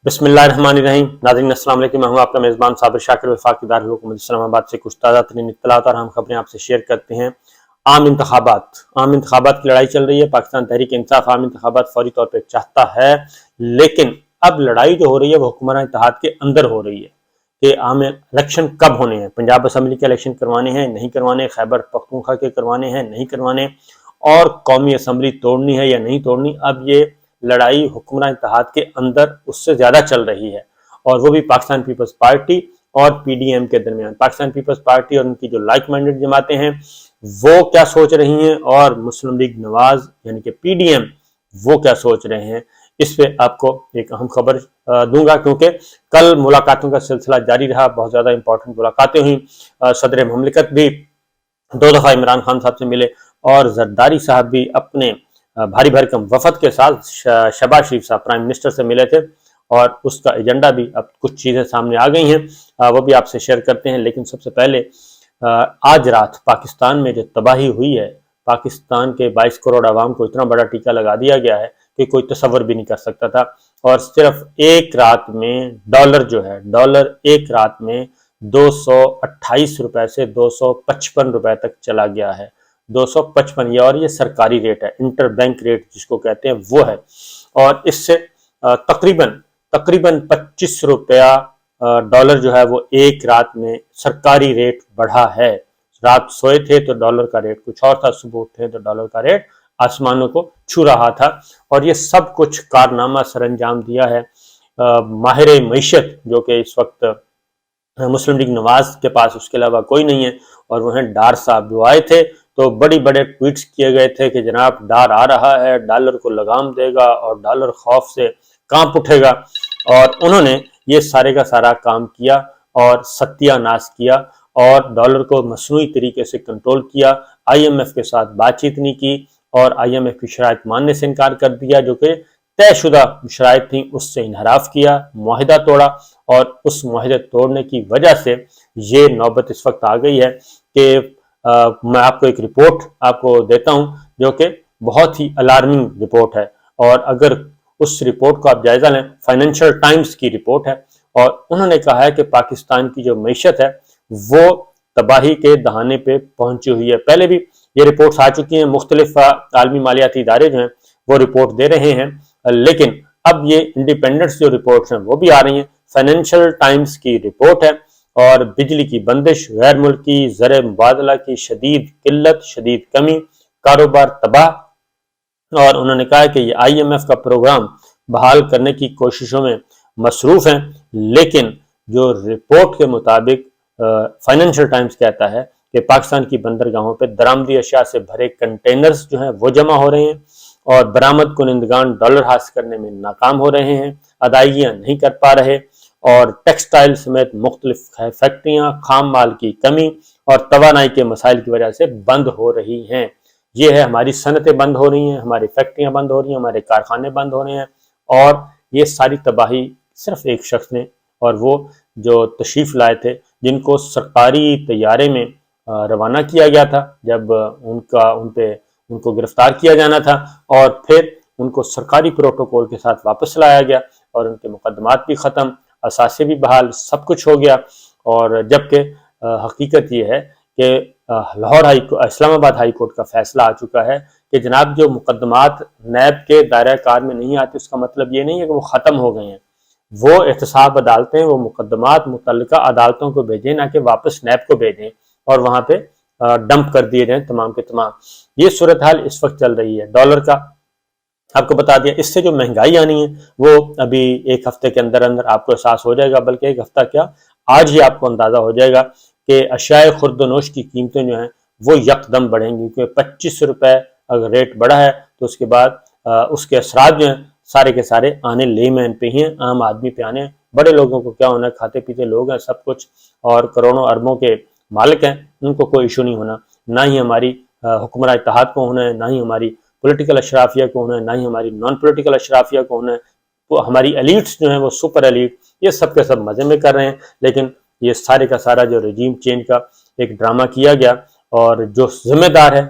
بسم اللہ الرحمن الرحیم۔ ناظرین السلام علیکم، میں ہوں آپ کا میزبان صابر شاکر، وفاقی دارالحکومت اسلام آباد سے کچھ تازہ ترین اطلاعات اور اہم خبریں آپ سے شیئر کرتے ہیں۔ عام انتخابات کی لڑائی چل رہی ہے۔ پاکستان تحریک انصاف عام انتخابات فوری طور پہ چاہتا ہے، لیکن اب لڑائی جو ہو رہی ہے وہ حکمران اتحاد کے اندر ہو رہی ہے کہ عام الیکشن کب ہونے ہیں۔ پنجاب اسمبلی کے الیکشن کروانے ہیں، نہیں کروانے، خیبر پختونخوا کے کروانے ہیں، نہیں کروانے، اور قومی اسمبلی توڑنی ہے یا نہیں توڑنی۔ اب یہ لڑائی حکمران اتحاد کے اندر اس سے زیادہ چل رہی ہے، اور وہ بھی پاکستان پیپلز پارٹی اور پی ڈی ایم کے درمیان۔ پاکستان پیپلز پارٹی اور ان کی جو لائک مائنڈڈ جماعتیں ہیں وہ کیا سوچ رہی ہیں، اور مسلم لیگ نواز یعنی کہ پی ڈی ایم وہ کیا سوچ رہے ہیں، اس پہ آپ کو ایک اہم خبر دوں گا، کیونکہ کل ملاقاتوں کا سلسلہ جاری رہا، بہت زیادہ امپورٹنٹ ملاقاتیں ہوئیں۔ صدر مملکت بھی 2 دفعہ عمران خان صاحب سے ملے، اور زرداری صاحب بھی اپنے بھاری بھرکم وفد کے ساتھ شہباز شریف صاحب پرائم منسٹر سے ملے تھے، اور اس کا ایجنڈا بھی اب کچھ چیزیں سامنے آ گئی ہیں، وہ بھی آپ سے شیئر کرتے ہیں۔ لیکن سب سے پہلے آج رات پاکستان میں جو تباہی ہوئی ہے، پاکستان کے 22 کروڑ عوام کو اتنا بڑا ٹیکہ لگا دیا گیا ہے کہ کوئی تصور بھی نہیں کر سکتا تھا، اور صرف ایک رات میں ڈالر ایک رات میں 228 روپے سے 255 روپے تک چلا گیا ہے۔ 255 اور یہ سرکاری ریٹ ہے، انٹر بینک ریٹ جس کو کہتے ہیں وہ ہے، اور اس سے تقریباً 25 روپیہ ڈالر جو ہے وہ ایک رات میں سرکاری ریٹ بڑھا ہے۔ رات سوئے تھے تو ڈالر کا ریٹ کچھ اور تھا، صبح اٹھے تو ڈالر کا ریٹ آسمانوں کو چھو رہا تھا، اور یہ سب کچھ کارنامہ سر انجام دیا ہے ماہر معیشت، جو کہ اس وقت مسلم لیگ نواز کے پاس اس کے علاوہ کوئی نہیں ہے، اور وہ ہیں ڈار صاحب، جو آئے تھے تو بڑے ٹویٹس کیے گئے تھے کہ جناب ڈار آ رہا ہے، ڈالر کو لگام دے گا اور ڈالر خوف سے کانپ اٹھے گا، اور انہوں نے یہ سارے کا سارا کام کیا اور ستیہ ناش کیا، اور ڈالر کو مصنوعی طریقے سے کنٹرول کیا۔ آئی ایم ایف کے ساتھ بات چیت نہیں کی، اور آئی ایم ایف کی شرائط ماننے سے انکار کر دیا، جو کہ طے شدہ شرائط تھیں اس سے انحراف کیا، معاہدہ توڑا، اور اس معاہدے توڑنے کی وجہ سے یہ نوبت اس وقت آ گئی ہے کہ میں آپ کو ایک رپورٹ آپ کو دیتا ہوں جو کہ بہت ہی الارمنگ رپورٹ ہے، اور اگر اس رپورٹ کو آپ جائزہ لیں، فائنینشل ٹائمز کی رپورٹ ہے، اور انہوں نے کہا ہے کہ پاکستان کی جو معیشت ہے وہ تباہی کے دہانے پہ پہنچی ہوئی ہے۔ پہلے بھی یہ رپورٹس آ چکی ہیں، مختلف عالمی مالیاتی ادارے جو ہیں وہ رپورٹ دے رہے ہیں، لیکن اب یہ انڈیپینڈنٹس جو رپورٹس ہیں وہ بھی آ رہی ہیں۔ فائنینشل ٹائمز کی رپورٹ ہے، اور بجلی کی بندش، غیر ملکی زر مبادلہ کی شدید قلت، شدید کمی، کاروبار تباہ، اور انہوں نے کہا کہ یہ آئی ایم ایف کا پروگرام بحال کرنے کی کوششوں میں مصروف ہیں، لیکن جو رپورٹ کے مطابق فائنینشل ٹائمز کہتا ہے کہ پاکستان کی بندرگاہوں پہ درآمدی اشیاء سے بھرے کنٹینرز جو ہیں وہ جمع ہو رہے ہیں، اور برآمد کنندگان ڈالر حاصل کرنے میں ناکام ہو رہے ہیں، ادائیگیاں نہیں کر پا رہے، اور ٹیکسٹائل سمیت مختلف فیکٹریاں خام مال کی کمی اور توانائی کے مسائل کی وجہ سے بند ہو رہی ہیں۔ یہ ہے، ہماری صنعتیں بند ہو رہی ہیں، ہماری فیکٹریاں بند ہو رہی ہیں، ہمارے کارخانے بند ہو رہے ہیں، اور یہ ساری تباہی صرف ایک شخص نے، اور وہ جو تشریف لائے تھے، جن کو سرکاری طیارے میں روانہ کیا گیا تھا جب ان کو گرفتار کیا جانا تھا، اور پھر ان کو سرکاری پروٹوکول کے ساتھ واپس لایا گیا، اور ان کے مقدمات بھی ختم، اثاثے بھی بحال، سب کچھ ہو گیا، اور جبکہ حقیقت یہ ہے کہ اسلام آباد ہائی کورٹ کا فیصلہ آ چکا ہے کہ جناب جو مقدمات نیب کے دائرہ کار میں نہیں آتے، اس کا مطلب یہ نہیں ہے کہ وہ ختم ہو گئے ہیں۔ وہ احتساب عدالتیں وہ مقدمات متعلقہ عدالتوں کو بھیجیں، نہ کہ واپس نیب کو بھیجیں اور وہاں پہ ڈمپ کر دیے جائیں تمام کے تمام۔ یہ صورتحال اس وقت چل رہی ہے۔ ڈالر کا آپ کو بتا دیا، اس سے جو مہنگائی آنی ہے وہ ابھی ایک ہفتے کے اندر آپ کو احساس ہو جائے گا، بلکہ ایک ہفتہ کیا، آج ہی آپ کو اندازہ ہو جائے گا کہ اشیاء خرد و نوش کی قیمتیں جو ہیں وہ یکدم بڑھیں گی، کیونکہ 25 روپے اگر ریٹ بڑھا ہے تو اس کے بعد اس کے اثرات جو ہیں سارے کے سارے آنے لے مین پہ ہی ہیں، عام آدمی پہ آنے ہیں۔ بڑے لوگوں کو کیا ہونا ہے، کھاتے پیتے لوگ ہیں سب کچھ، اور کروڑوں اربوں کے مالک ہیں، ان کو کوئی ایشو نہیں ہونا، نہ ہی ہماری حکمراں اتحاد کو ہونا ہے، نہ ہی ہماری پولیٹیکل اشرافیہ کو ہونا ہے، نہ ہی ہماری نان پولیٹیکل اشرافیہ کو ہونا ہے۔ وہ ہماری ایلیٹس جو ہیں وہ سپر ایلیٹ، یہ سب کے سب مزے میں کر رہے ہیں، لیکن یہ سارے کا سارا جو رجیم چینج کا ایک ڈرامہ کیا گیا، اور جو ذمہ دار ہے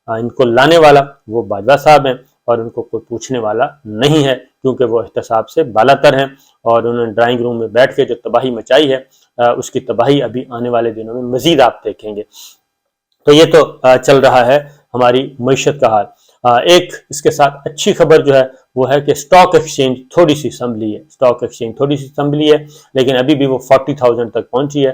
ان کو لانے والا وہ باجوہ صاحب ہیں، اور ان کو کوئی پوچھنے والا نہیں ہے، کیونکہ وہ احتساب سے بالاتر ہیں، اور انہوں نے ڈرائنگ روم میں بیٹھ کے جو تباہی مچائی ہے اس کی تباہی ابھی آنے والے دنوں میں مزید آپ دیکھیں گے۔ تو یہ تو چل رہا ہے ہماری معیشت کا حال۔ ایک اس کے ساتھ اچھی خبر جو ہے وہ ہے کہ سٹاک ایکسچینج تھوڑی سی سنبھلی ہے، سٹاک ایکسچینج تھوڑی سی سنبھلی ہے، لیکن ابھی بھی وہ 40,000 تک پہنچی ہے،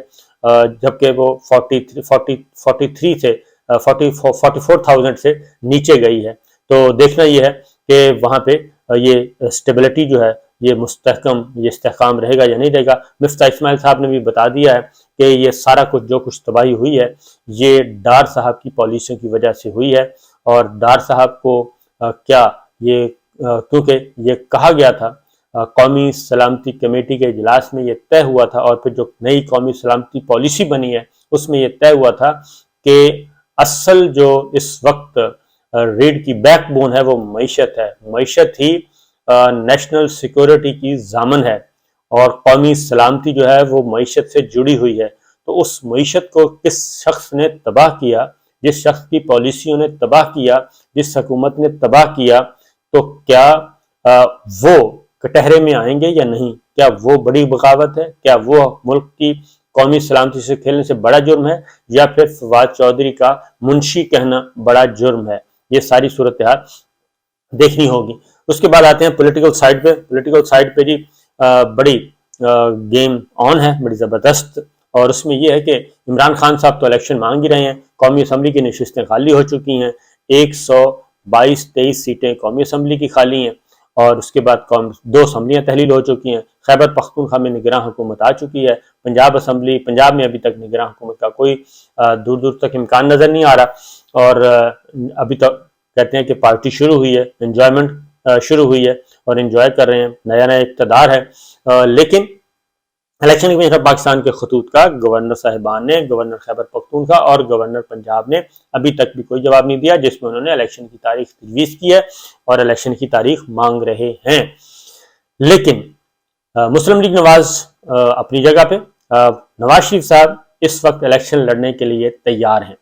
جبکہ وہ 43 سے 44,000 سے نیچے گئی ہے۔ تو دیکھنا یہ ہے کہ وہاں پہ یہ اسٹیبلٹی جو ہے یہ مستحکم، یہ استحکام رہے گا یا نہیں رہے گا۔ مفتاح اسماعیل صاحب نے بھی بتا دیا ہے کہ یہ سارا کچھ جو کچھ تباہی ہوئی ہے یہ ڈار صاحب کی پالیسیوں کی وجہ سے ہوئی ہے، اور ڈار صاحب کو کیا یہ کیونکہ یہ کہا گیا تھا قومی سلامتی کمیٹی کے اجلاس میں، یہ طے ہوا تھا، اور پھر جو نئی قومی سلامتی پالیسی بنی ہے اس میں یہ طے ہوا تھا کہ اصل جو اس وقت ریڑھ کی بیک بون ہے وہ معیشت ہے، معیشت ہی نیشنل سیکورٹی کی ضامن ہے، اور قومی سلامتی جو ہے وہ معیشت سے جڑی ہوئی ہے۔ تو اس معیشت کو کس شخص نے تباہ کیا، جس شخص کی پالیسیوں نے تباہ کیا، جس حکومت نے تباہ کیا، تو کیا وہ کٹہرے میں آئیں گے یا نہیں؟ کیا وہ بڑی بغاوت ہے؟ کیا وہ ملک کی قومی سلامتی سے کھیلنے سے بڑا جرم ہے، یا پھر فواد چودھری کا منشی کہنا بڑا جرم ہے؟ یہ ساری صورتحال دیکھنی ہوگی۔ اس کے بعد آتے ہیں پولیٹیکل سائیڈ پہ۔ پولیٹیکل سائیڈ پہ جی بڑی گیم آن ہے، بڑی زبردست، اور اس میں یہ ہے کہ عمران خان صاحب تو الیکشن مانگ ہی رہے ہیں، قومی اسمبلی کی نشستیں خالی ہو چکی ہیں، 122-23 سیٹیں قومی اسمبلی کی خالی ہیں، اور اس کے بعد 2 اسمبلیاں تحلیل ہو چکی ہیں، خیبر پختونخوا میں نگراں حکومت آ چکی ہے، پنجاب اسمبلی، پنجاب میں ابھی تک نگراں حکومت کا کوئی دور دور تک امکان نظر نہیں آ رہا، اور ابھی تک کہتے ہیں کہ پارٹی شروع ہوئی ہے، انجوائمنٹ شروع ہوئی ہے، اور انجوائے کر رہے ہیں، نیا نیا اقتدار ہے، لیکن الیکشن کمیشن پاکستان کے خطوط کا گورنر صاحبان نے، گورنر خیبر پختونخوا اور گورنر پنجاب نے ابھی تک بھی کوئی جواب نہیں دیا، جس میں انہوں نے الیکشن کی تاریخ تجویز کی ہے اور الیکشن کی تاریخ مانگ رہے ہیں۔ لیکن مسلم لیگ نواز اپنی جگہ پہ، نواز شریف صاحب اس وقت الیکشن لڑنے کے لیے تیار ہیں،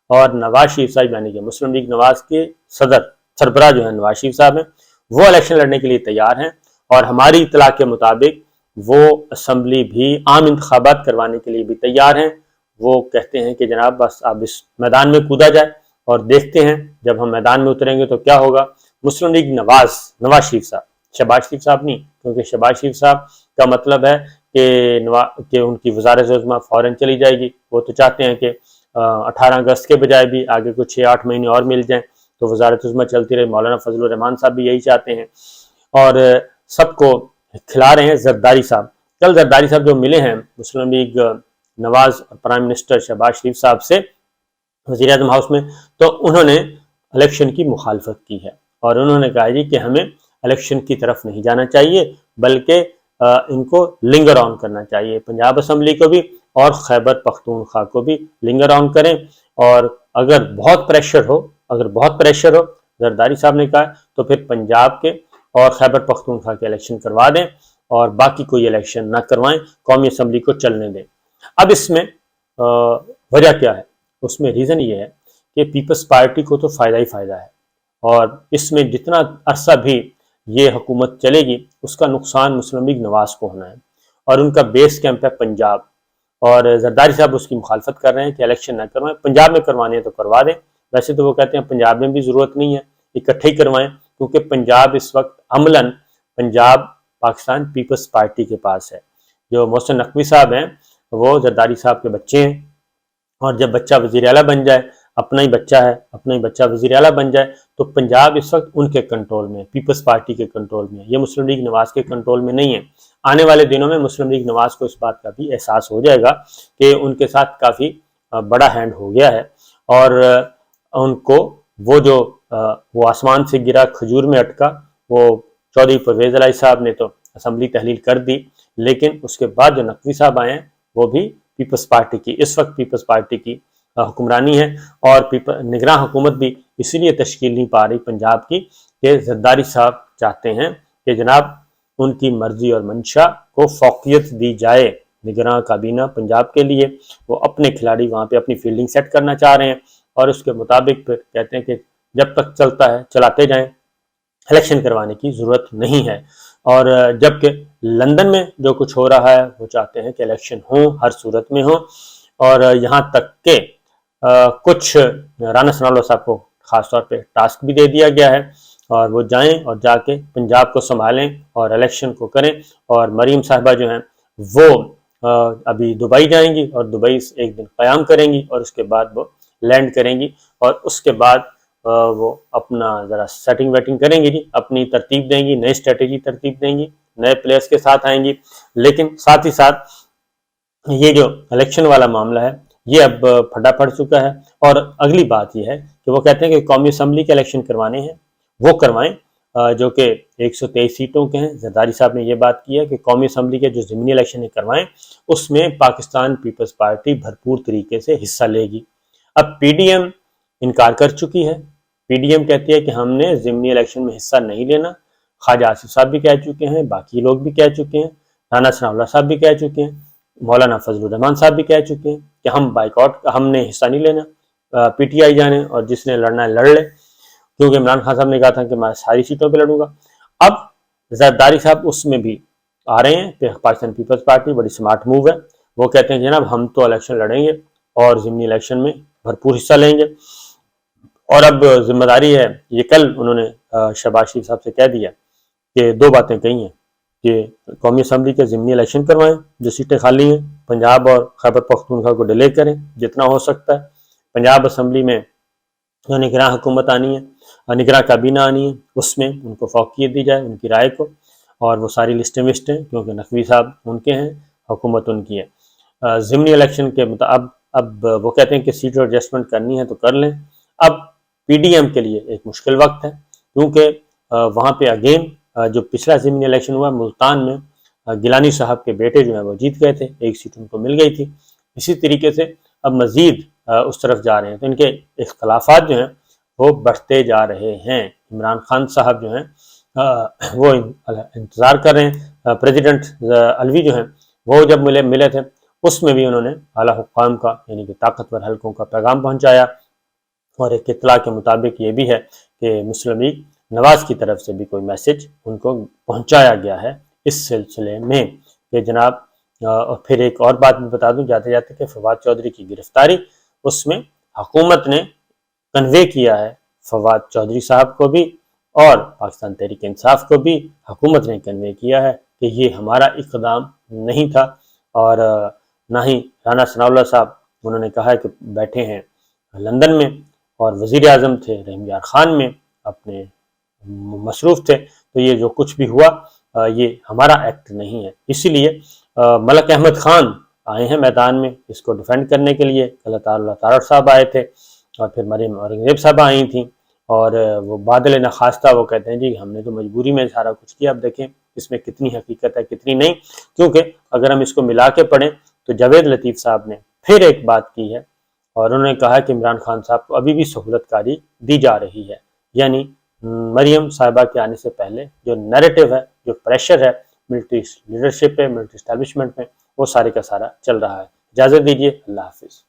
اور نواز شریف صاحب یعنی کہ مسلم لیگ نواز کے سربراہ جو ہیں نواز شریف صاحب ہیں، وہ الیکشن لڑنے کے لیے تیار ہیں، اور ہماری اطلاع کے مطابق وہ اسمبلی بھی عام انتخابات کروانے کے لیے بھی تیار ہیں۔ وہ کہتے ہیں کہ جناب بس اب اس میدان میں کودا جائے، اور دیکھتے ہیں جب ہم میدان میں اتریں گے تو کیا ہوگا۔ مسلم لیگ نواز شریف صاحب، شہباز شریف صاحب نہیں، کیونکہ شہباز شریف صاحب کا مطلب ہے کہ ان کی وزارت عظمیٰ فوراً چلی جائے گی، وہ تو چاہتے ہیں کہ 18 اگست کے بجائے بھی آگے کچھ 6-8 مہینے اور مل جائیں تو وزارت عظمیٰ چلتی رہے۔ مولانا فضل الرحمان صاحب بھی یہی چاہتے ہیں، اور سب کو کھلا رہے ہیں زرداری صاحب۔ کل زرداری صاحب جو ملے ہیں مسلم لیگ نواز اور پرائم منسٹر شہباز شریف صاحب سے وزیر اعظم ہاؤس میں، تو انہوں نے الیکشن کی مخالفت کی ہے، اور انہوں نے کہا جی کہ ہمیں الیکشن کی طرف نہیں جانا چاہیے، بلکہ ان کو لنگر آن کرنا چاہیے، پنجاب اسمبلی کو بھی اور خیبر پختونخوا کو بھی لنگر آن کریں، اور اگر بہت پریشر ہو زرداری صاحب نے کہا تو پھر پنجاب کے اور خیبر پختونخوا کے الیکشن کروا دیں، اور باقی کوئی الیکشن نہ کروائیں، قومی اسمبلی کو چلنے دیں۔ اب اس میں وجہ کیا ہے؟ اس میں ریزن یہ ہے کہ پیپلز پارٹی کو تو فائدہ ہی فائدہ ہے، اور اس میں جتنا عرصہ بھی یہ حکومت چلے گی اس کا نقصان مسلم لیگ نواز کو ہونا ہے، اور ان کا بیس کیمپ ہے پنجاب، اور زرداری صاحب اس کی مخالفت کر رہے ہیں کہ الیکشن نہ کروائیں، پنجاب میں کروانے ہیں تو کروا دیں۔ ویسے تو وہ کہتے ہیں پنجاب میں بھی ضرورت نہیں ہے، اکٹھے ہی کروائیں، کیونکہ پنجاب اس وقت عملاً پنجاب پاکستان پیپلز پارٹی کے پاس ہے۔ جو محسن نقوی صاحب ہیں وہ زرداری صاحب کے بچے ہیں، اور جب بچہ وزیر اعلیٰ بن جائے، اپنا ہی بچہ وزیر اعلیٰ بن جائے، تو پنجاب اس وقت ان کے کنٹرول میں، پیپلز پارٹی کے کنٹرول میں، یہ مسلم لیگ نواز کے کنٹرول میں نہیں ہے۔ آنے والے دنوں میں مسلم لیگ نواز کو اس بات کا بھی احساس ہو جائے گا کہ ان کے ساتھ کافی بڑا ہینڈ ہو گیا ہے، اور ان کو وہ آسمان سے گرا کھجور میں اٹکا، وہ چودھری پرویز الہی صاحب نے تو اسمبلی تحلیل کر دی، لیکن اس کے بعد جو نقوی صاحب آئے ہیں وہ بھی پیپلز پارٹی کی، اس وقت پیپلز پارٹی کی حکمرانی ہے، اور نگراں حکومت بھی اسی لیے تشکیل نہیں پا رہی پنجاب کی کہ زرداری صاحب چاہتے ہیں کہ جناب ان کی مرضی اور منشا کو فوقیت دی جائے، نگراں کابینہ پنجاب کے لیے وہ اپنے کھلاڑی وہاں پہ اپنی فیلڈنگ سیٹ کرنا چاہ رہے ہیں، اور اس کے مطابق پھر کہتے ہیں کہ جب تک چلتا ہے چلاتے جائیں، الیکشن کروانے کی ضرورت نہیں ہے۔ اور جبکہ لندن میں جو کچھ ہو رہا ہے وہ چاہتے ہیں کہ الیکشن ہوں، ہر صورت میں ہوں، اور یہاں تک کہ کچھ رانا ثناء اللہ صاحب کو خاص طور پہ ٹاسک بھی دے دیا گیا ہے، اور وہ جائیں اور جا کے پنجاب کو سنبھالیں اور الیکشن کو کریں۔ اور مریم صاحبہ جو ہیں وہ ابھی دبئی جائیں گی اور دبئی سے ایک دن قیام کریں گی، اور اس کے بعد وہ لینڈ کریں گی، اور اس کے بعد وہ اپنا ذرا سیٹنگ ویٹنگ کریں گی جی، اپنی ترتیب دیں گی، نئی اسٹریٹجی ترتیب دیں گی، نئے پلیئرز کے ساتھ آئیں گی۔ لیکن ساتھ ہی ساتھ یہ جو الیکشن والا معاملہ ہے یہ اب پھٹا پڑ چکا ہے۔ اور اگلی بات یہ ہے کہ وہ کہتے ہیں کہ قومی اسمبلی کے الیکشن کروانے ہیں وہ کروائیں، جو کہ 123 سیٹوں کے ہیں۔ زرداری صاحب نے یہ بات کی ہے کہ قومی اسمبلی کے جو ضمنی الیکشن کروائیں، اس میں پاکستان پیپلز پارٹی بھرپور طریقے سے حصہ لے گی۔ اب پی ڈی ایم انکار کر چکی ہے، پی ڈی ایم کہتی ہے کہ ہم نے ضمنی الیکشن میں حصہ نہیں لینا۔ خواجہ آصف صاحب بھی کہہ چکے ہیں، باقی لوگ بھی کہہ چکے ہیں، رانا ثناء اللہ صاحب بھی کہہ چکے ہیں، مولانا فضل الرحمان صاحب بھی کہہ چکے ہیں کہ ہم بائیکاٹ، ہم نے حصہ نہیں لینا، پی ٹی آئی جانے اور جس نے لڑنا ہے لڑ لے، کیونکہ عمران خان صاحب نے کہا تھا کہ میں ساری سیٹوں پہ لڑوں گا۔ اب زرداری صاحب اس میں بھی آ رہے ہیں کہ پاکستان پیپلز پارٹی بڑی سمارٹ موو ہے، وہ کہتے ہیں جناب ہم تو الیکشن لڑیں گے اور ضمنی الیکشن میں بھرپور حصہ لیں گے۔ اور اب ذمہ داری ہے، یہ کل انہوں نے شہباز شریف صاحب سے کہہ دیا کہ دو باتیں کہی ہیں کہ قومی اسمبلی کے ضمنی الیکشن کروائیں، جو سیٹیں خالی ہیں پنجاب اور خیبر پختونخوا کو ڈیلے کریں جتنا ہو سکتا ہے، پنجاب اسمبلی میں جو نگراں حکومت آنی ہے، نگراں کابینہ آنی ہے، اس میں ان کو فوقیت دی جائے ان کی رائے کو، اور وہ ساری لسٹیں وسٹیں، کیونکہ نقوی صاحب ان کے ہیں، حکومت ان کی ہے۔ ضمنی الیکشن کے اب وہ کہتے ہیں کہ سیٹ ایڈجسٹمنٹ کرنی ہے تو کر لیں۔ اب پی ڈی ایم کے لیے ایک مشکل وقت ہے، کیونکہ وہاں پہ اگین جو پچھلا ضمنی الیکشن ہوا ملتان میں، گیلانی صاحب کے بیٹے جو ہیں وہ جیت گئے تھے، ایک سیٹ ان کو مل گئی تھی۔ اسی طریقے سے اب مزید اس طرف جا رہے ہیں، تو ان کے اختلافات جو ہیں وہ بڑھتے جا رہے ہیں۔ عمران خان صاحب جو ہیں وہ انتظار کر رہے ہیں۔ پریزیڈنٹ علوی جو ہیں وہ جب ملے تھے، اس میں بھی انہوں نے اعلیٰ حکام کا یعنی کہ طاقتور حلقوں کا پیغام پہنچایا، اور ایک اطلاع کے مطابق یہ بھی ہے کہ مسلم لیگ نواز کی طرف سے بھی کوئی میسج ان کو پہنچایا گیا ہے اس سلسلے میں کہ جناب۔ اور پھر ایک اور بات بھی بتا دوں جاتے جاتے کہ فواد چودھری کی گرفتاری، اس میں حکومت نے کنوے کیا ہے، فواد چودھری صاحب کو بھی اور پاکستان تحریک انصاف کو بھی حکومت نے کنوے کیا ہے کہ یہ ہمارا اقدام نہیں تھا، اور نہ ہی رانا ثناء اللہ صاحب، انہوں نے کہا ہے کہ بیٹھے ہیں لندن میں اور وزیر اعظم تھے رحیم یار خان میں اپنے مصروف تھے، تو یہ جو کچھ بھی ہوا یہ ہمارا ایکٹ نہیں ہے۔ اسی لیے ملک احمد خان آئے ہیں میدان میں اس کو ڈیفینڈ کرنے کے لیے، اللہ تعالیٰ صاحب آئے تھے، اور پھر مریم اورنگزیب صاحب آئی تھیں، اور وہ بادل نخواستہ وہ کہتے ہیں جی ہم نے تو مجبوری میں سارا کچھ کیا۔ اب دیکھیں اس میں کتنی حقیقت ہے کتنی نہیں، کیونکہ اگر ہم اس کو ملا کے پڑھیں تو جاوید لطیف صاحب نے پھر ایک بات کی ہے، اور انہوں نے کہا کہ عمران خان صاحب کو ابھی بھی سہولت کاری دی جا رہی ہے، یعنی مریم صاحبہ کے آنے سے پہلے جو نیریٹو ہے، جو پریشر ہے ملٹری لیڈرشپ پہ، ملٹری اسٹیبلشمنٹ میں، وہ سارے کا سارا چل رہا ہے۔ اجازت دیجیے، اللہ حافظ۔